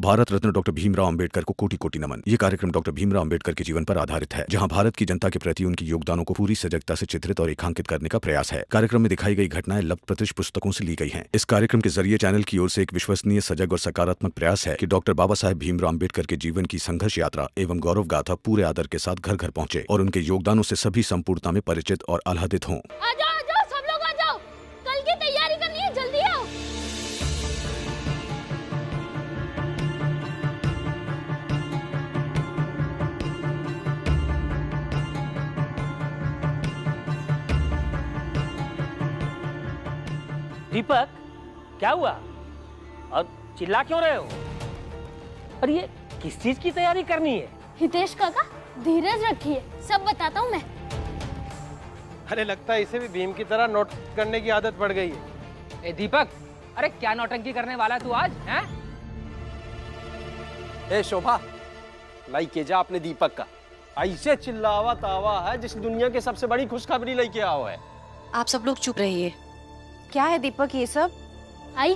Bharat Ratna doctor Bhimrao Ambedkar को कोटि कोटि नमन। ये कार्यक्रम डॉक्टर भीमराव अंबेडकर के जीवन पर आधारित है, जहां भारत की जनता के प्रति उनके योगदानों को पूरी सजगता से चित्रित और रेखांकित करने का प्रयास है। कार्यक्रम में दिखाई गई घटनाएं लब्ध पुस्तकों से ली गई हैं। इस कार्यक्रम के जरिए चैनल की ओर से एक विश्वसनीय, सजग और सकारात्मक प्रयास है कि डॉक्टर बाबा साहेब भीमराव अंबेडकर के जीवन की संघर्ष यात्रा एवं गौरव गाथा पूरे आदर के साथ घर घर पहुंचे और उनके योगदानों से सभी संपूर्णता में परिचित और आह्लादित हों। सब लोग आ जाओ, कल की तैयारी करनी है, जल्दी आओ। दीपक, क्या हुआ और चिल्ला क्यों रहे हो? और ये किस चीज की तैयारी करनी है? हितेश काका, धीरज रखिए, सब बताता हूँ मैं। अरे लगता है इसे भी भीम की तरह नोट करने की आदत पड़ गई है। ए दीपक, अरे क्या नौटंकी करने वाला तू आज, हैं? ए शोभा, लाइक जा अपने दीपक का। ऐसे चिल्लावा तावा है जिस दुनिया की सबसे बड़ी खुशखबरी लेके आओ है। आप सब लोग चुप रहिए। क्या है दीपक ये सब? आई,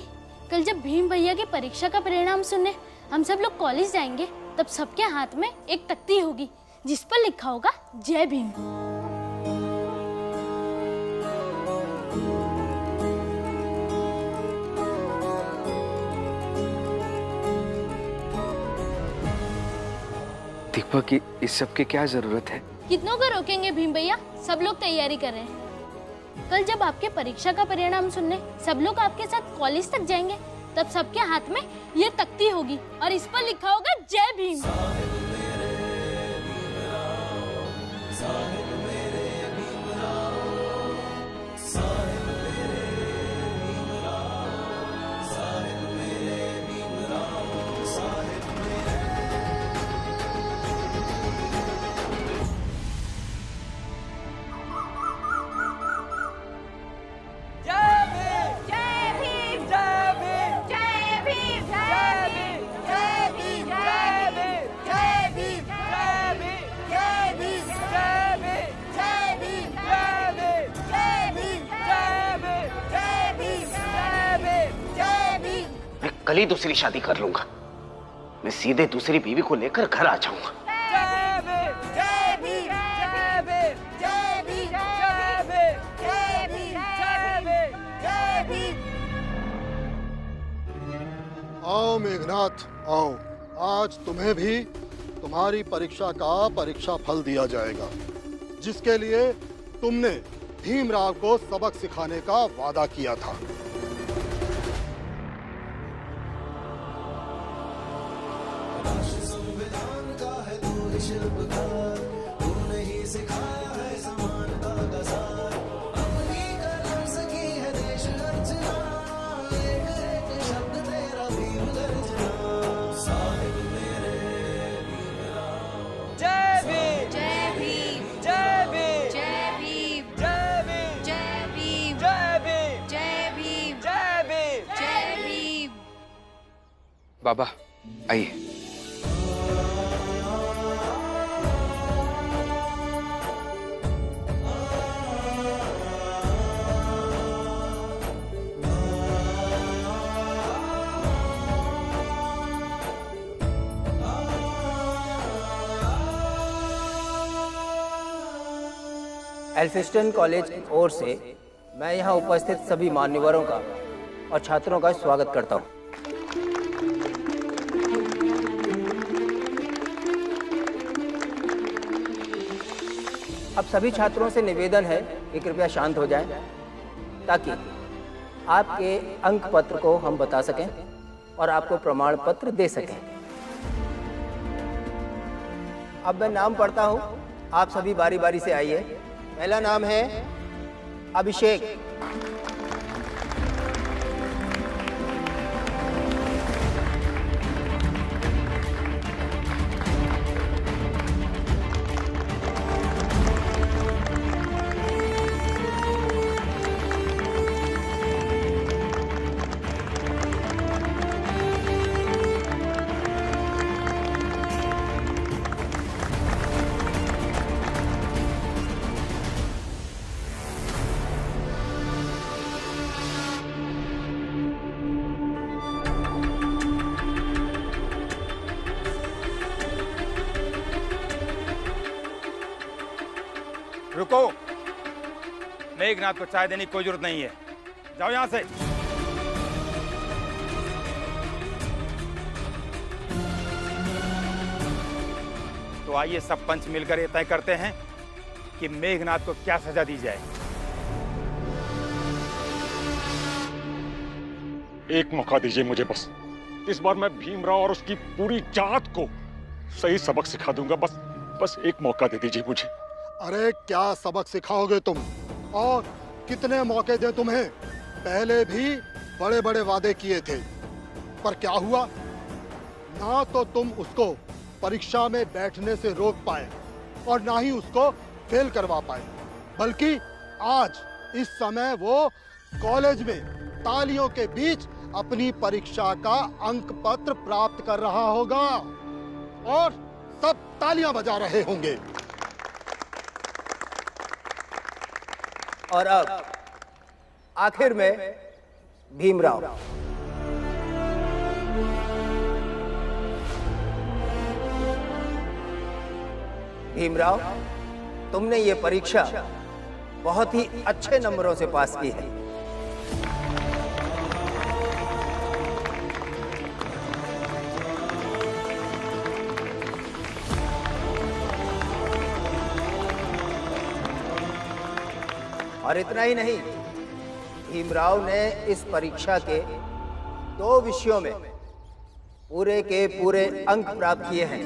कल जब भीम भैया की परीक्षा का परिणाम सुनने हम सब लोग कॉलेज जाएंगे, तब सबके हाथ में एक तख्ती होगी जिस पर लिखा होगा जय भीम। दीपक, इस सब की क्या जरूरत है? कितनों को रोकेंगे भीम भैया, सब लोग तैयारी कर रहे हैं। कल जब आपके परीक्षा का परिणाम सुनने सब लोग आपके साथ कॉलेज तक जाएंगे, तब सबके हाथ में ये तख्ती होगी और इस पर लिखा होगा जय भीम। कल ही दूसरी शादी कर लूंगा। मैं सीधे दूसरी बीवी को लेकर घर आ जाऊंगा। आओ मेघनाथ, आओ। आज तुम्हें भी तुम्हारी परीक्षा का परीक्षा फल दिया जाएगा, जिसके लिए तुमने भीमराव को सबक सिखाने का वादा किया था। बाबा आइए। एल्फिस्टन कॉलेज की ओर से मैं यहाँ उपस्थित सभी मान्यवरों का और छात्रों का स्वागत करता हूँ। अब सभी छात्रों से निवेदन है कि कृपया शांत हो जाएं, ताकि आपके अंक पत्र को हम बता सकें और आपको प्रमाण पत्र दे सकें। अब मैं नाम पढ़ता हूं, आप सभी बारी बारी से आइए। पहला नाम है अभिषेक। रुको, मेघनाथ को चाय देने की कोई जरूरत नहीं है, जाओ यहां से। तो आइए सब पंच मिलकर ये तय करते हैं कि मेघनाथ को क्या सजा दी जाए। एक मौका दीजिए मुझे बस। इस बार मैं भीमराव और उसकी पूरी जात को सही सबक सिखा दूंगा। बस एक मौका दे दीजिए मुझे। अरे क्या सबक सिखाओगे तुम, और कितने मौके दे तुम्हें? पहले भी बड़े बड़े वादे किए थे, पर क्या हुआ? ना तो तुम उसको परीक्षा में बैठने से रोक पाए और ना ही उसको फेल करवा पाए, बल्कि आज इस समय वो कॉलेज में तालियों के बीच अपनी परीक्षा का अंक पत्र प्राप्त कर रहा होगा और सब तालियां बजा रहे होंगे। और अब आखिर में भीमराव। भीमराव, तुमने ये परीक्षा बहुत ही अच्छे नंबरों से पास की है। और इतना ही नहीं, भीमराव ने इस परीक्षा के 2 विषयों में पूरे के पूरे अंक प्राप्त किए हैं।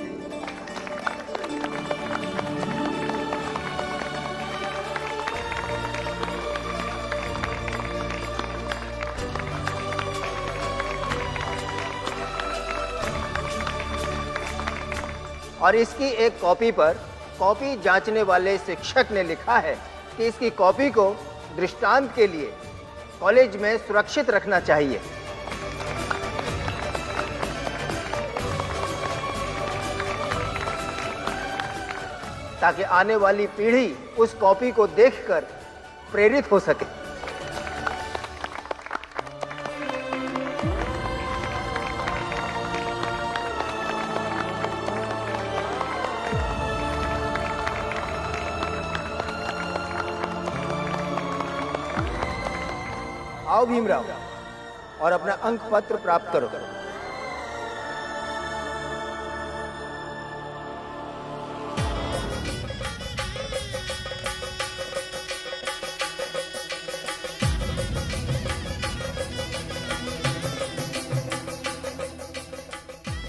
और इसकी एक कॉपी पर कॉपी जांचने वाले शिक्षक ने लिखा है कि इसकी कॉपी को दृष्टांत के लिए कॉलेज में सुरक्षित रखना चाहिए। ताकि आने वाली पीढ़ी उस कॉपी को देखकर प्रेरित हो सके। आओ भीमराव, और अपना अंक पत्र प्राप्त करो।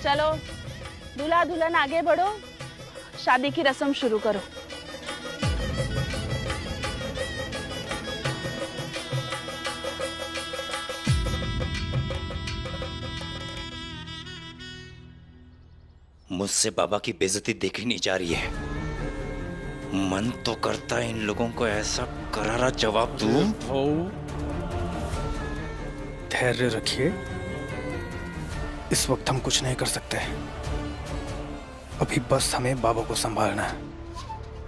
चलो दूल्हा दुल्हन आगे बढ़ो, शादी की रस्म शुरू करो। मुझसे बाबा की बेइज्जती देखी नहीं जा रही है। मन तो करता है इन लोगों को ऐसा करारा जवाब दूं। धैर्य रखिए, इस वक्त हम कुछ नहीं कर सकते। अभी बस हमें बाबा को संभालना है।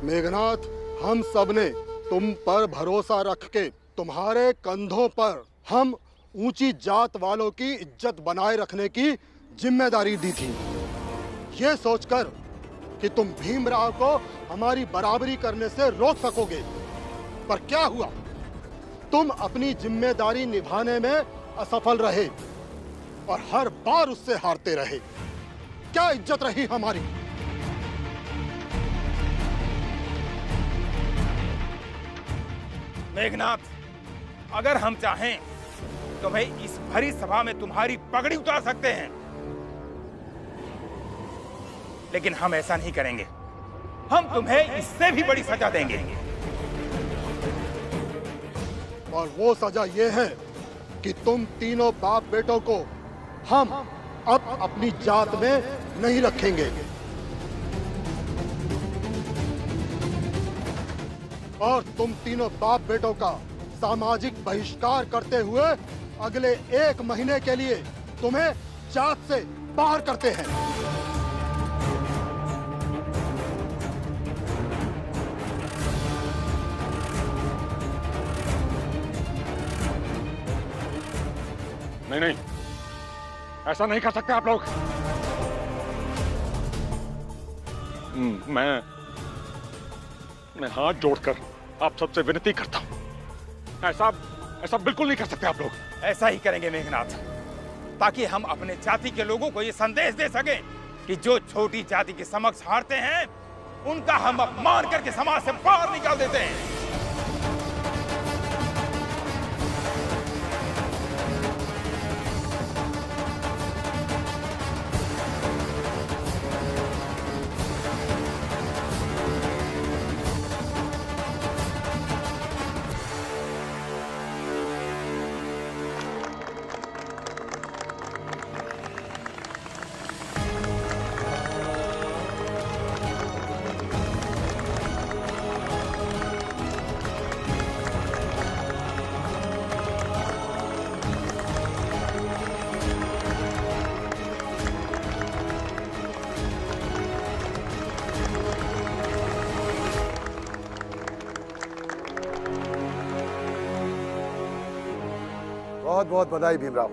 मेघनाथ, हम सब ने तुम पर भरोसा रख के तुम्हारे कंधों पर हम ऊंची जात वालों की इज्जत बनाए रखने की जिम्मेदारी दी थी, ये सोचकर कि तुम भीमराव को हमारी बराबरी करने से रोक सकोगे। पर क्या हुआ? तुम अपनी जिम्मेदारी निभाने में असफल रहे और हर बार उससे हारते रहे। क्या इज्जत रही हमारी? मेघनाथ, अगर हम चाहें तो भाई इस भरी सभा में तुम्हारी पगड़ी उतार सकते हैं, लेकिन हम ऐसा नहीं करेंगे। हम तुम्हें इससे भी बड़ी सजा देंगे। और वो सजा ये है कि तुम तीनों बाप बेटों को हम अब अपनी जात में नहीं रखेंगे और तुम तीनों बाप बेटों का सामाजिक बहिष्कार करते हुए अगले 1 महीने के लिए तुम्हें जात से बाहर करते हैं। नहीं, ऐसा नहीं कर सकते आप लोग। मैं हाथ जोड़कर आप सबसे विनती करता हूं, ऐसा बिल्कुल नहीं कर सकते आप लोग। ऐसा ही करेंगे मेघनाथ, ताकि हम अपने जाति के लोगों को ये संदेश दे सकें कि जो छोटी जाति के समक्ष हारते हैं उनका हम अपमान करके समाज से बाहर निकाल देते हैं। बहुत बहुत बधाई भीमराव।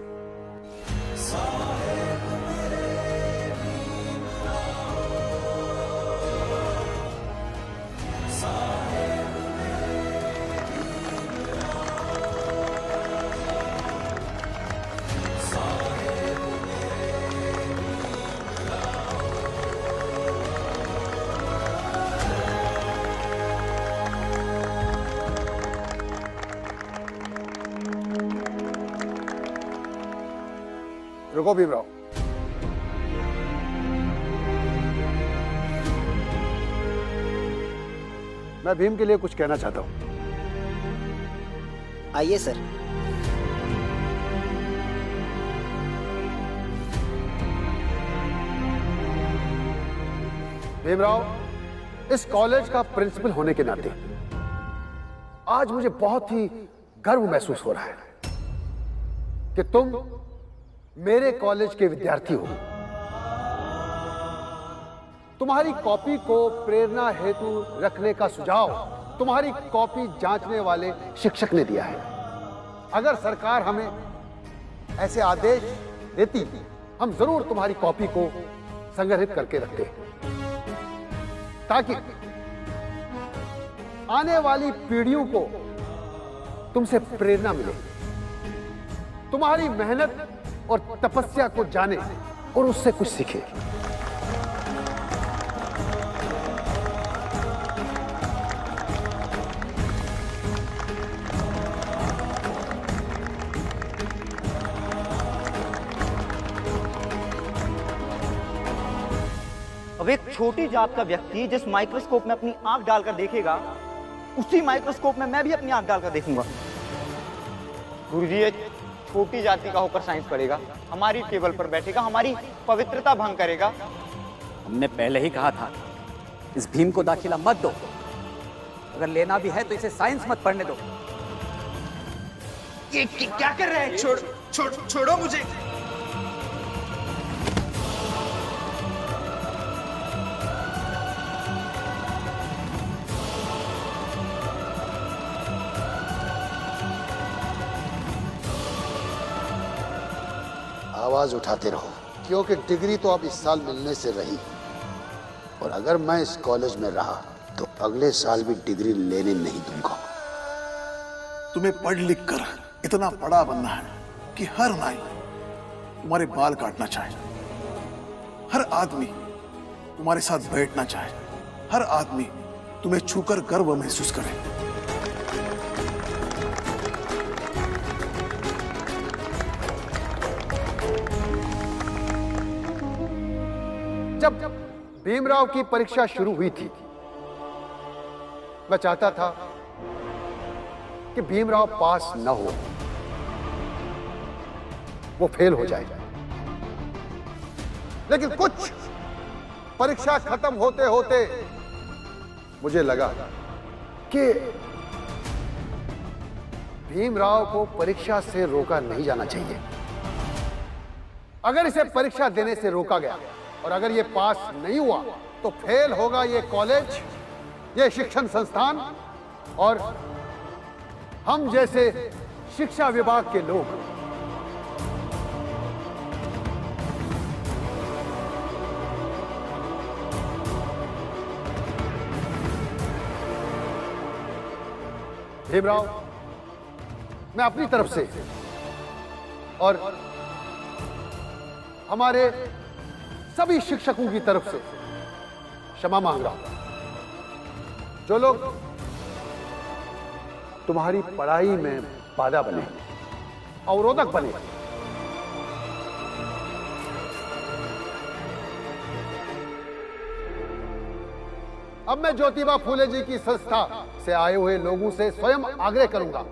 रुको भीमराव, मैं भीम के लिए कुछ कहना चाहता हूं। आइए सर। भीमराव, इस कॉलेज का प्रिंसिपल होने के नाते आज मुझे बहुत ही गर्व महसूस हो रहा है कि तुम मेरे कॉलेज के विद्यार्थी हो। तुम्हारी कॉपी को प्रेरणा हेतु रखने का सुझाव तुम्हारी कॉपी जांचने वाले शिक्षक ने दिया है। अगर सरकार हमें ऐसे आदेश देती, हम जरूर तुम्हारी कॉपी को संग्रहित करके रखते, ताकि आने वाली पीढ़ियों को तुमसे प्रेरणा मिले, तुम्हारी मेहनत और तपस्या को जाने और उससे कुछ सीखे। अब एक छोटी जात का व्यक्ति जिस माइक्रोस्कोप में अपनी आंख डालकर देखेगा, उसी माइक्रोस्कोप में मैं भी अपनी आंख डालकर देखूंगा। गुरुजी, ये छोटी जाति का होकर साइंस पढ़ेगा, हमारी टेबल पर बैठेगा, हमारी पवित्रता भंग करेगा। हमने पहले ही कहा था, इस भीम को दाखिला मत दो। अगर लेना भी है तो इसे साइंस मत पढ़ने दो। ये क्या कर रहे हैं? छोड़ो मुझे। आवाज उठाते रहो, क्योंकि डिग्री तो अब इस साल मिलने से रही, और अगर मैं इस कॉलेज में रहा तो अगले साल भी डिग्री लेने नहीं दूंगा। तुम्हें पढ़ लिख कर इतना बड़ा बनना है कि हर नाई तुम्हारे बाल काटना चाहे, हर आदमी तुम्हारे साथ बैठना चाहे, हर आदमी तुम्हें छूकर गर्व महसूस करे। जब भीमराव की परीक्षा शुरू हुई थी, मैं चाहता था कि भीमराव पास न हो, वो फेल हो जाए। लेकिन कुछ परीक्षा खत्म होते होते मुझे लगा कि भीमराव को परीक्षा से रोका नहीं जाना चाहिए। अगर इसे परीक्षा देने से रोका गया और अगर ये पास नहीं हुआ तो फेल होगा ये कॉलेज, ये शिक्षण संस्थान और हम जैसे शिक्षा विभाग के लोग। भीमराव, मैं अपनी तरफ से और हमारे सभी शिक्षकों की तरफ से क्षमा मांग रहा हूं। जो लोग तुम्हारी पढ़ाई में बाधा बने, अवरोधक बने, अब मैं ज्योतिबा फूले जी की संस्था से आए हुए लोगों से स्वयं आग्रह करूंगा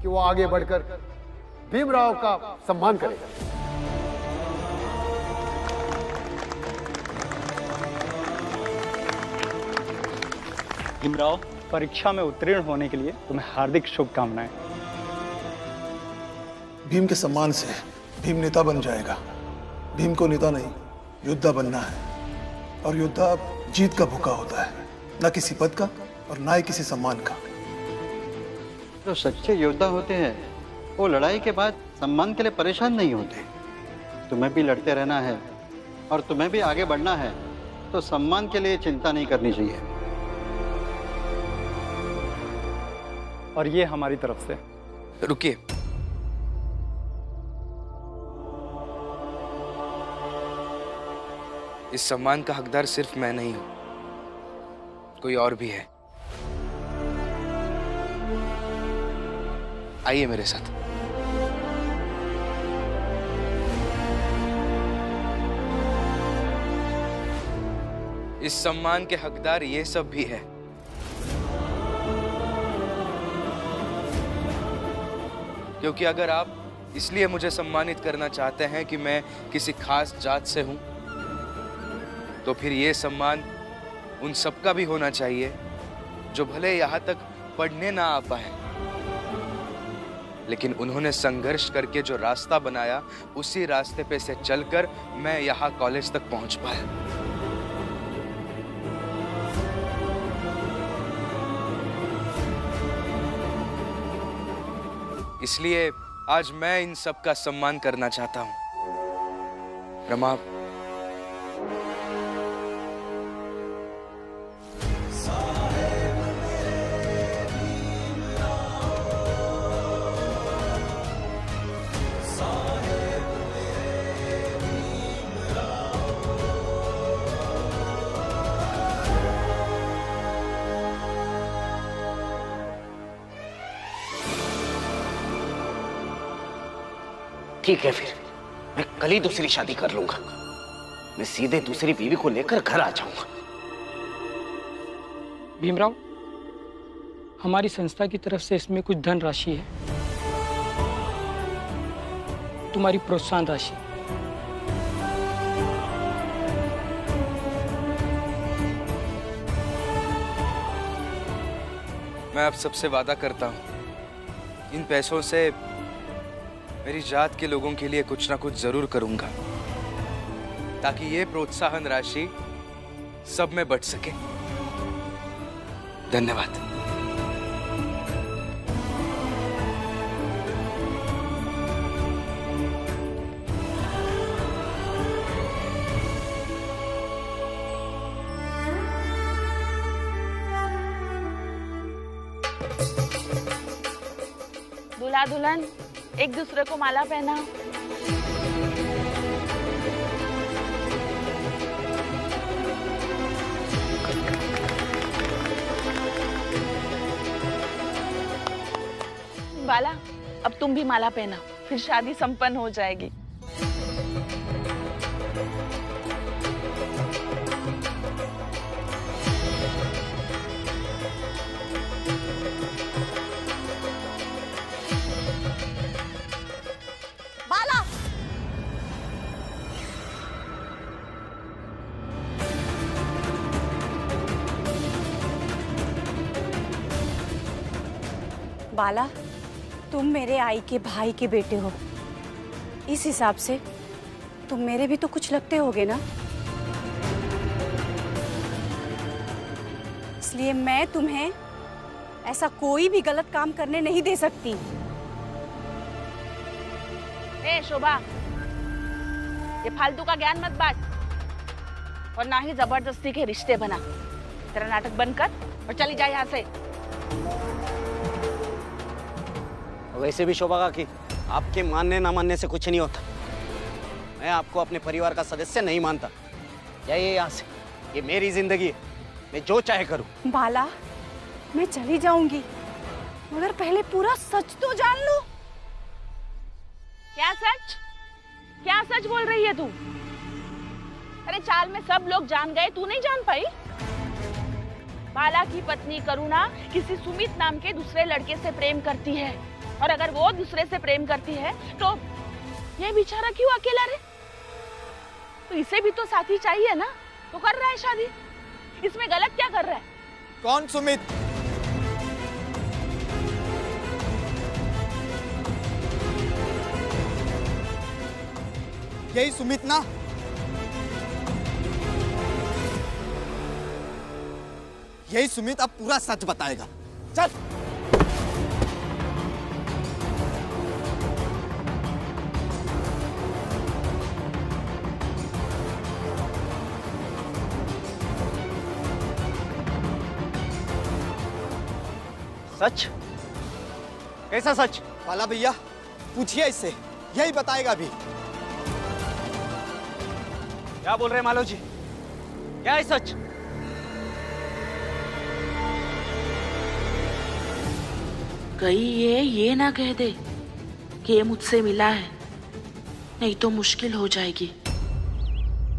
कि वो आगे बढ़कर भीमराव का सम्मान करें। भीमराव, परीक्षा में उत्तीर्ण होने के लिए तुम्हें हार्दिक शुभकामनाएं। भीम के सम्मान से भीम नेता बन जाएगा। भीम को नेता नहीं, योद्धा बनना है, और योद्धा जीत का भूखा होता है, ना किसी पद का और ना ही किसी सम्मान का। जो सच्चे योद्धा होते हैं वो लड़ाई के बाद सम्मान के लिए परेशान नहीं होते। तुम्हें भी लड़ते रहना है और तुम्हें भी आगे बढ़ना है, तो सम्मान के लिए चिंता नहीं करनी चाहिए। और ये हमारी तरफ से। रुकिए, इस सम्मान का हकदार सिर्फ मैं नहीं हूं, कोई और भी है। आइए मेरे साथ। इस सम्मान के हकदार ये सब भी है। क्योंकि अगर आप इसलिए मुझे सम्मानित करना चाहते हैं कि मैं किसी खास जात से हूं, तो फिर ये सम्मान उन सबका भी होना चाहिए जो भले यहाँ तक पढ़ने ना आ पाए, लेकिन उन्होंने संघर्ष करके जो रास्ता बनाया, उसी रास्ते पे से चलकर मैं यहाँ कॉलेज तक पहुंच पाया। इसलिए आज मैं इन सब का सम्मान करना चाहता हूं। रमा, ठीक है, फिर मैं कल ही दूसरी शादी कर लूंगा। मैं सीधे दूसरी बीवी को लेकर घर आ जाऊंगा। भीमराव, हमारी संस्था की तरफ से इसमें कुछ धन राशि है, तुम्हारी प्रोत्साहन राशि। मैं आप सबसे वादा करता हूं, इन पैसों से मेरी जात के लोगों के लिए कुछ ना कुछ जरूर करूंगा, ताकि ये प्रोत्साहन राशि सब में बट सके। धन्यवाद। दूल्हा दुल्हन एक दूसरे को माला पहनाओ। बाला, अब तुम भी माला पहनाओ, फिर शादी संपन्न हो जाएगी। बाला, तुम मेरे आई के भाई के बेटे हो, इस हिसाब से तुम मेरे भी तो कुछ लगते होगे ना। इसलिए मैं तुम्हें ऐसा कोई भी गलत काम करने नहीं दे सकती। ए शोभा, ये फालतू का ज्ञान मत बांट और ना ही जबरदस्ती के रिश्ते बना। तेरा नाटक बंद कर और चली जा यहाँ से। वैसे भी शोभा काकी, आपके मानने ना मानने से कुछ नहीं होता। मैं आपको अपने परिवार का सदस्य नहीं मानता। जाइए यहाँ से, ये मेरी जिंदगी है, मैं जो चाहे करूं। बाला, मैं चली जाऊंगी, मगर पहले पूरा सच तो जान लो। क्या सच? क्या सच बोल रही है तू? अरे चाल में सब लोग जान गए, तू नहीं जान पाई? बाला की पत्नी करुणा किसी सुमित नाम के दूसरे लड़के से प्रेम करती है, और अगर वो दूसरे से प्रेम करती है तो ये बेचारा क्यों अकेला रहे? तो इसे भी तो साथी चाहिए ना, तो कर रहा है शादी। इसमें गलत क्या कर रहा है? कौन सुमित? यही सुमित ना? यही सुमित अब पूरा सच बताएगा। चल। सच? कैसा सच? बाला भैया, पूछिए इससे, यही बताएगा अभी। क्या बोल रहे हैं मालो जी? क्या है सच? कहीं ये ना कह दे कि ये मुझसे मिला है, नहीं तो मुश्किल हो जाएगी।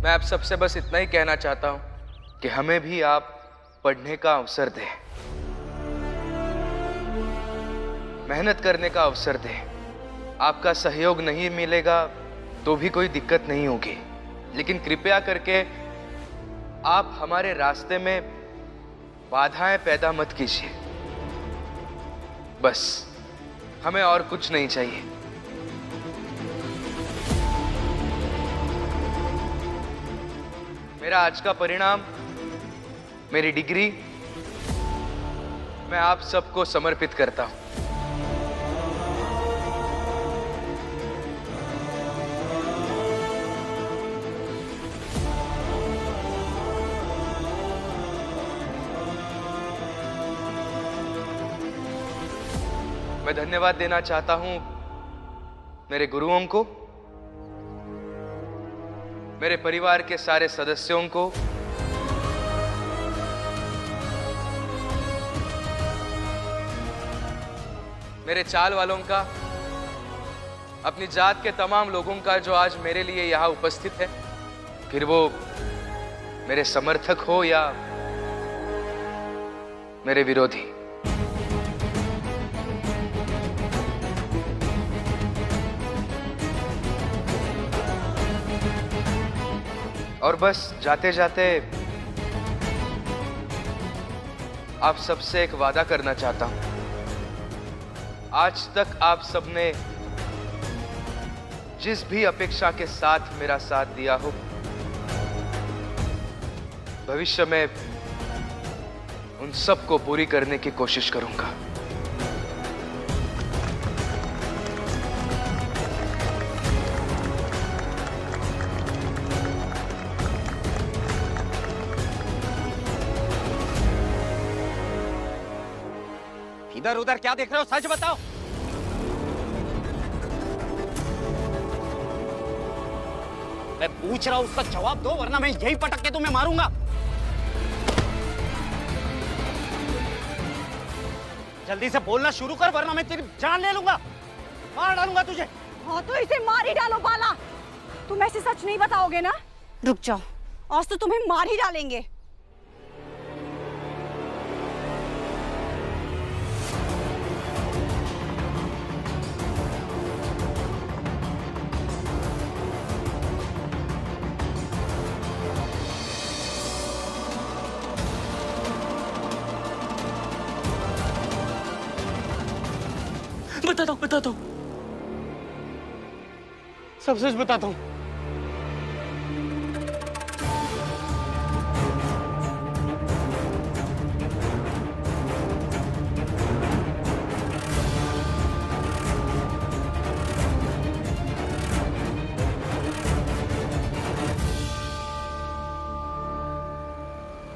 मैं आप सबसे बस इतना ही कहना चाहता हूं कि हमें भी आप पढ़ने का अवसर दें, मेहनत करने का अवसर दें। आपका सहयोग नहीं मिलेगा तो भी कोई दिक्कत नहीं होगी, लेकिन कृपया करके आप हमारे रास्ते में बाधाएं पैदा मत कीजिए। बस हमें और कुछ नहीं चाहिए। मेरा आज का परिणाम, मेरी डिग्री, मैं आप सबको समर्पित करता हूं। मैं धन्यवाद देना चाहता हूं मेरे गुरुओं को, मेरे परिवार के सारे सदस्यों को, मेरे चाल वालों का, अपनी जात के तमाम लोगों का जो आज मेरे लिए यहां उपस्थित है, फिर वो मेरे समर्थक हो या मेरे विरोधी। और बस जाते जाते आप सबसे एक वादा करना चाहता हूं। आज तक आप सबने जिस भी अपेक्षा के साथ मेरा साथ दिया हो, भविष्य में उन सबको पूरी करने की कोशिश करूंगा। इधर उधर क्या देख रहे हो? सच बताओ। मैं पूछ रहा हूं, उसका जवाब दो, वरना मैं यही पटक के तुम्हें मारूंगा। जल्दी से बोलना शुरू कर, वरना मैं तेरी जान ले लूंगा, मार डालूंगा तुझे। हाँ तो इसे मार ही डालो बाला। तुम ऐसे सच नहीं बताओगे ना? रुक जाओ, आज तो तुम्हें मार ही डालेंगे। बताता हूँ, सब सच बताता हूँ।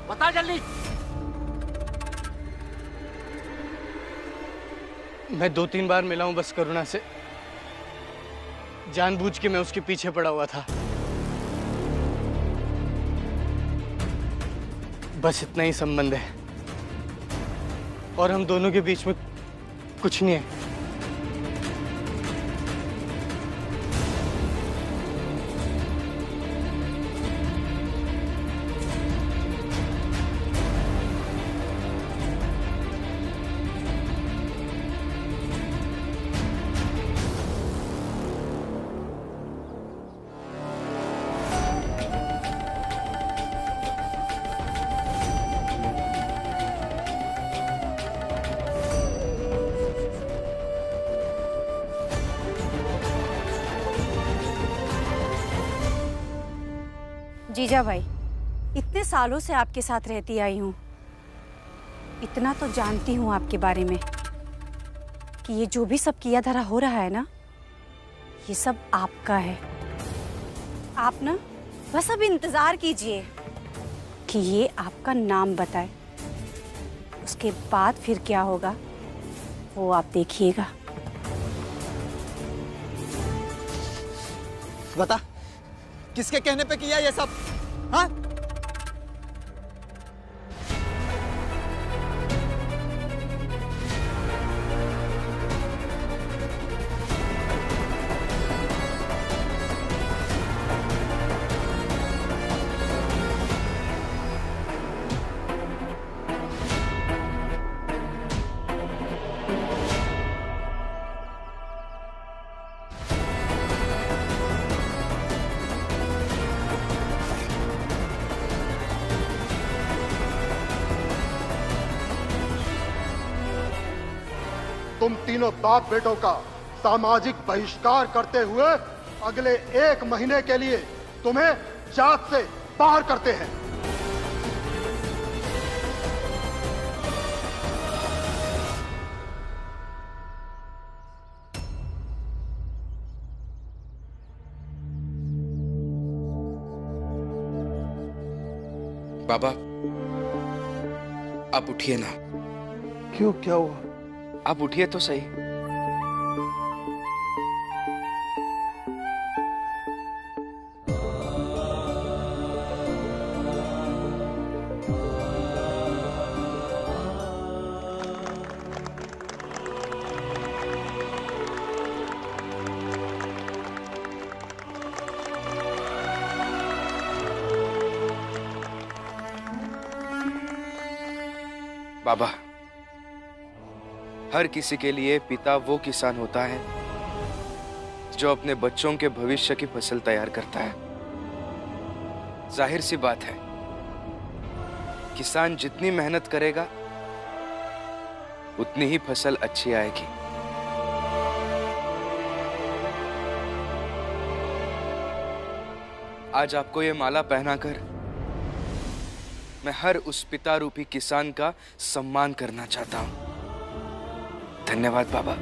बता जल्दी। मैं 2-3 बार मिला हूं बस करुणा से। जानबूझ के मैं उसके पीछे पड़ा हुआ था। बस इतना ही संबंध है और हम दोनों के बीच में कुछ नहीं है। जीजा भाई, इतने सालों से आपके साथ रहती आई हूँ, इतना तो जानती हूँ आपके बारे में कि ये जो भी सब किया धरा हो रहा है ना, ये सब आपका है। आप ना बस अब इंतजार कीजिए कि ये आपका नाम बताए, उसके बाद फिर क्या होगा वो आप देखिएगा। बता, किसके कहने पे किया ये सब? हाँ? तुम तीनों बाप बेटों का सामाजिक बहिष्कार करते हुए अगले 1 महीने के लिए तुम्हें जात से बाहर करते हैं। बाबा, आप उठिए ना। क्यों, क्या हुआ? आप उठिए तो सही। बाबा, हर किसी के लिए पिता वो किसान होता है जो अपने बच्चों के भविष्य की फसल तैयार करता है। जाहिर सी बात है, किसान जितनी मेहनत करेगा उतनी ही फसल अच्छी आएगी। आज आपको ये माला पहनाकर मैं हर उस पिता रूपी किसान का सम्मान करना चाहता हूं। धन्यवाद बाबा।